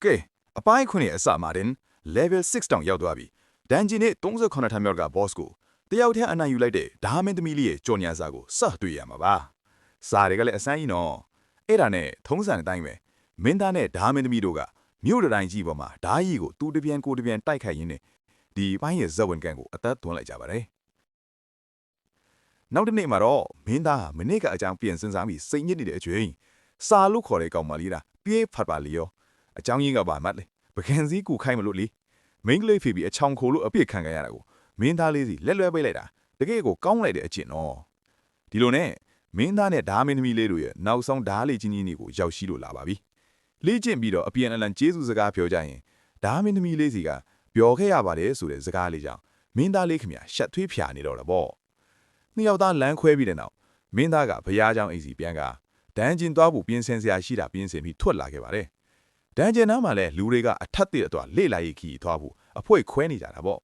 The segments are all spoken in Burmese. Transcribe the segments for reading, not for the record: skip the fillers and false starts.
ကဲအပိုင်းခွင့်ရဲ့အစမှာတင် level 6တောင်ရောက်သွားပြီဒန်ဂျင်နဲ့38ထပ်မြောက်က boss ကိုတယောက်တည်းအနိုင်ယူလိုက်တဲ့ဒါမင်းသမီးလေးရဲ့ကြော်ညာစာကိုစတွေ့ရမှာပါစာတွေကလည်းအစမ်းကြီးနော်အဲ့ဒါနဲ့ထုံးစံအတိုင်းပဲမင်းသားနဲ့ဒါမင်းသမီးတို့ကမြို့တိုင်းကြီးပေါ်မှာဓာရီကိုသူတပြန်ကိုတပြန်တိုက်ခိုက်ရင်းနဲ့ဒီပိုင်းရဲ့ဇက်ဝင်ကန်ကိုအသက်သွင်းလိုက်ကြပါတယ်နောက်တစ်နေ့မှာတော့မင်းသားမနေ့ကအကြောင်းပြန်စဉ်းစားပြီးစိတ်ညစ်နေတဲ့အချိန်စာလို့ခေါ်တဲ့ကောင်မလေးတာပြေးဖတ်ပါလေရောအကြောင်းရင်းကပါမှတ်လေပကံစည်းကူခိုင်းမလို့လေမိန်းကလေးဖေပြီးအချောင်ခိုလို့အပြစ်ခံရတာကိုမင်းသားလေးစီလက်လွဲပေးလိုက်တာတကယ်ကိုကောင်းလိုက်တဲ့အကျင့်နော်ဒီလိုနဲ့မင်းသားနဲ့ဓာမင်းသမီးလေးတို့ရဲ့နောက်ဆုံးဓာလေးချင်းကြီးတွေကိုရောက်ရှိလို့လာပါပြီလေ့ကျင့်ပြီးတော့အပြန်အလှန်ကျေးဇူးစကားပြောကြရင်ဓာမင်းသမီးလေးစီကပြောခဲ့ရပါတယ်ဆိုတဲ့စကားလေးကြောင့်မင်းသားလေးခင်ဗျာရှက်သွေးဖြာနေတော့တာပေါ့နှစ်ယောက်သားလမ်းခွဲပြီးတဲ့နောက်မင်းသားကဘုရားကျောင်းအိမ်စီပြန်ကဒန်ဂျင်သွားဖို့ပြင်ဆင်စရာရှိတာပြင်ဆင်ပြီးထွက်လာခဲ့ပါတယ်ဒန်ဂျင်နားမှာလည်းလူတွေကအထက်တဲ့အတော့လေ့လာရေးခီသွားဖို့အဖွဲခွဲနေကြတာပေါ့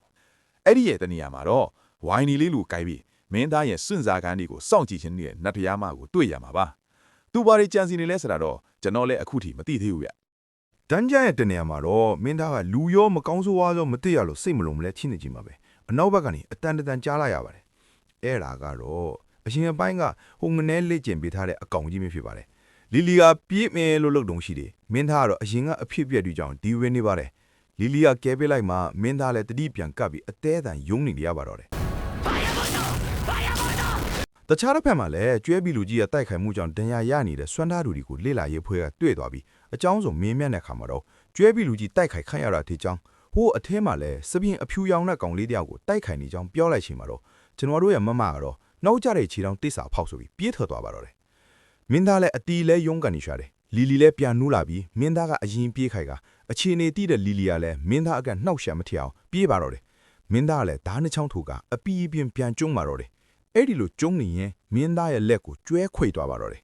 အဲ့ဒီရဲ့တနေရာမှာတော့ဝိုင်းနီလေးလူကိုက်ပြီးမင်းသားရဲ့စွန့်စားကန်းတွေကိုစောင့်ကြည့်ခြင်းနဲ့နတ်ဖျားမကိုတွေ့ရမှာပါသူဘာတွေကြံစီနေလဲဆိုတာတော့ကျွန်တော်လည်းအခုထိမသိသေးဘူးဗျဒန်ဂျန်ရဲ့တနေရာမှာတော့မင်းသားကလူရောမကောင်းဆိုးဝါးရောမသိရလို့စိတ်မလုံးမလဲထိနေကြမှာပဲအနောက်ဘက်ကနေအတန်ကြားလိုက်ရပါတယ်အဲ့ဒါကတော့အရှင်အပိုင်းကဟိုငနဲလေ့ကျင့်ပေးထားတဲ့အကောင်ကြီးမျိုးဖြစ်ပါတယ်လီလီကပြေးမယ်လို့လုပ်တုံးရှိတယ်မင်းသားကတော့အရင်ကအဖြစ်ပြက်တူကြောင်ဒီဝင်းနေပါတယ်လီလီကကဲပေးလိုက်မှမင်းသားလည်းတတိပြန်ကပ်ပြီးအသေးအံယုံနေရပါတော့တယ်တခြားတစ်ဖက်မှာလည်းကျွဲပြီးလူကြီးကတိုက်ခိုက်မှုကြောင့်ဒဏ်ရာရနေတဲ့စွမ်းသားလူတွေကိုလေ့လာရေးဖွဲ့ကတွေ့သွားပြီးအကြောင်းစုံမင်းမြတ်တဲ့ခါမှာတော့ကျွဲပြီးလူကြီးတိုက်ခိုက်ခံရတာဒီကြောင်းဟိုအထဲမှာလည်းစပင်းအဖြူရောင်တဲ့ကောင်လေးတယောက်ကိုတိုက်ခိုက်နေကြောင်းပြောလိုက်ချိန်မှာတော့ကျွန်တော်တို့ရဲ့မမကတော့နောက်ကျတဲ့ခြေထောင်တိတ်စာဖောက်ဆိုပြီးပြေးထွက်သွားပါတော့တယ်မင်းသားလည်းအတီးလဲယုံကန်နေရှာတယ်လီလီလည်းပြန်နူးလာပြီးမင်းသားကအရင်ပြေးခိုက်ကအခြေအနေတိတဲ့လီလီကလည်းမင်းသားအကနှောက်ရှက်မထအောင်ပြေးပါတော့တယ်မင်းသားလည်းဓားနှချောင်းထိုးကအပီးပြင်းပြန်ကျုံးပါတော့တယ်အဲ့ဒီလိုကျုံးနေရင်မင်းသားရဲ့လက်ကိုကျွဲခွေသွားပါတော့တယ်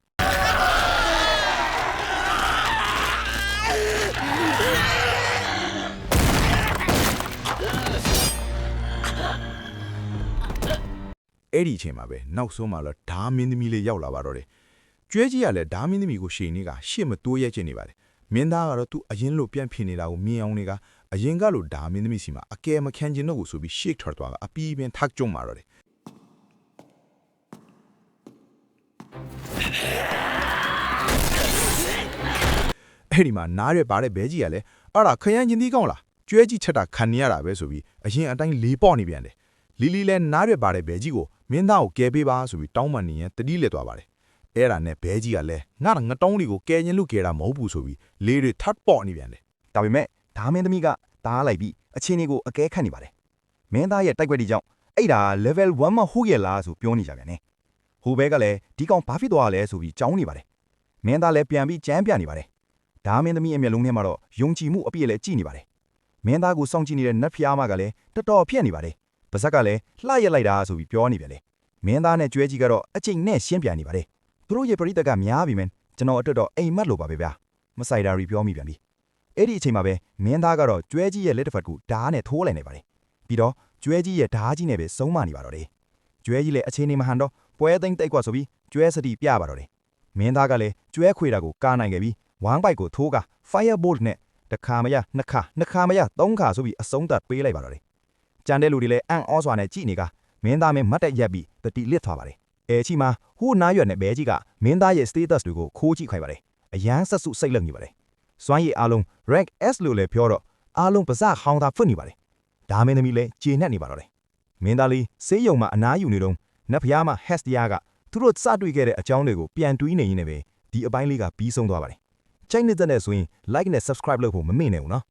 အဲ့ဒီအချိန်မှာပဲနောက်ဆုံးမှာတော့ဓာမင်းသမီးလေးရောက်လာပါတော့တယ်ကျွဲကြီးကလည်းဓာမင်းသမီးကိုရှေ့နေကရှေ့မတိုးရဲချင်နေပါတယ်မင်းသားကတော့သူအရင်လိုပြန်ဖြစ်နေတာကိုမြင်အောင်နေကအရင်ကလိုဓာမင်းသမီးစီမှာအကဲမခံချင်တော့ဘူးဆိုပြီးရှေ့ထွက်သွားကအပီးပင်ထပ်ကျုံပါတော့တယ်အဲ့ဒီမှာနားရပါတဲ့ဘဲကြီးကလည်းအဲ့ဒါခရမ်းချင်းသီးကောင်းလားကျွဲကြီးချက်တာခံနေရတာပဲဆိုပြီးအရင်အတိုင်းလေးပေါ့နေပြန်တယ်လီလီလည်းနားရပါတဲ့ဘဲကြီးကိုမင်းသားကိုကဲပေးပါဆိုပြီးတောင်းပန်နေရင်တတိလက်သွားပါတယ်အဲ့ဒါနဲ့ဘဲကြီးကလည်းငါတောင်းလေးကိုကဲရင်လို့ကဲတာမဟုတ်ဘူးဆိုပြီးလေးတွေထပ်ပေါ့နေပြန်တယ်ဒါပေမဲ့ဓာမင်းသမီးကတားလိုက်ပြီးအခြေအနေကိုအကဲခတ်နေပါတယ်မင်းသားရဲ့တိုက်ွက်တွေကြောင့်အဲ့ဒါ level 1မှာဟုတ်ရဲ့လားဆိုပြောနေကြပြန်တယ်ဟိုဘက်ကလည်းဒီကောင်ဘာဖြစ်သွားလဲဆိုပြီးကြောင်းနေပါတယ်မင်းသားလည်းပြန်ပြီးကြမ်းပြနေပါတယ်ဓာမင်းသမီးအမျက်လုံးထဲမှာတော့ယုံကြည်မှုအပြည့်လည်းကြည်နေပါတယ်မင်းသားကိုစောင့်ကြည့်နေတဲ့နတ်ဖျားမကလည်းတော်ဖြစ်နေပါတယ်ပါဇက်ကလည်းလှရက်လိုက်တာဆိုပြီးပြောနေပြန်တယ်မင်းသားနဲ့ကျွဲကြီးကတော့အကျိတ်နဲ့ရှင်းပြနေပါတယ်သူတို့ရဲ့ပရိသတ်ကများပြီမင်းကျွန်တော်အတွက်တော့အိမ်မက်လို့ပါပဲဗျာမဆိုင်တာရီပြောမိပြန်ပြီအဲ့ဒီအချိန်မှာပဲမင်းသားကတော့ကျွဲကြီးရဲ့လက်တစ်ဖက်ကိုဓာတ်နဲ့ထိုးလိုက်နေပါတယ်ပြီးတော့ကျွဲကြီးရဲ့ဓာတ်ကြီးနဲ့ပဲစုံမနေပါတော့တယ်ကျွဲကြီးလည်းအခြေအနေမဟန်တော့ပွဲသိမ်းတိတ်ကွာဆိုပြီးကျွဲစတိပြပါတော့တယ်မင်းသားကလည်းကျွဲခွေတာကိုကားနိုင်ခဲ့ပြီးဝမ်းပိုက်ကိုထိုးက firebolt နဲ့တစ်ခါမရနှစ်ခါမရသုံးခါဆိုပြီးအဆုံးသတ်ပေးလိုက်ပါတော့တယ်ကြံတဲ့လူတွေလည်းအံ့ဩစွာနဲ့ကြည့်နေကမင်းသားမင်းမတ်တက်ရက်ပြီးတတိလစ်သွားပါတယ်အဲချီမှာဟိုနားရွက်နဲ့ဘဲကြီးကမင်းသားရဲ့ status တွေကိုခိုးကြည့်ခိုင်းပါတယ်အရန်ဆက်စုစိတ်လက်နေပါတယ်စွမ်းရည်အားလုံး rank S လို့လည်းပြောတော့အားလုံးပါးစဟောင်းသားဖွင့်နေပါတယ်ဒါမင်းသမီးလည်းကျေနပ်နေပါတော့တယ်မင်းသားလေးဆေးရုံမှာအနားယူနေတော့နတ်ဖျားမှာ Hest တရားကသူတို့စတွေ့ခဲ့တဲ့အကြောင်းတွေကိုပြန်တွေးနေရင်းနဲ့ပဲဒီအပိုင်းလေးကပြီးဆုံးသွားပါတယ်ချိုက်နေတဲ့နဲ့ဆိုရင် like နဲ့ subscribe လုပ်ဖို့မမေ့နဲ့ဘူးနော်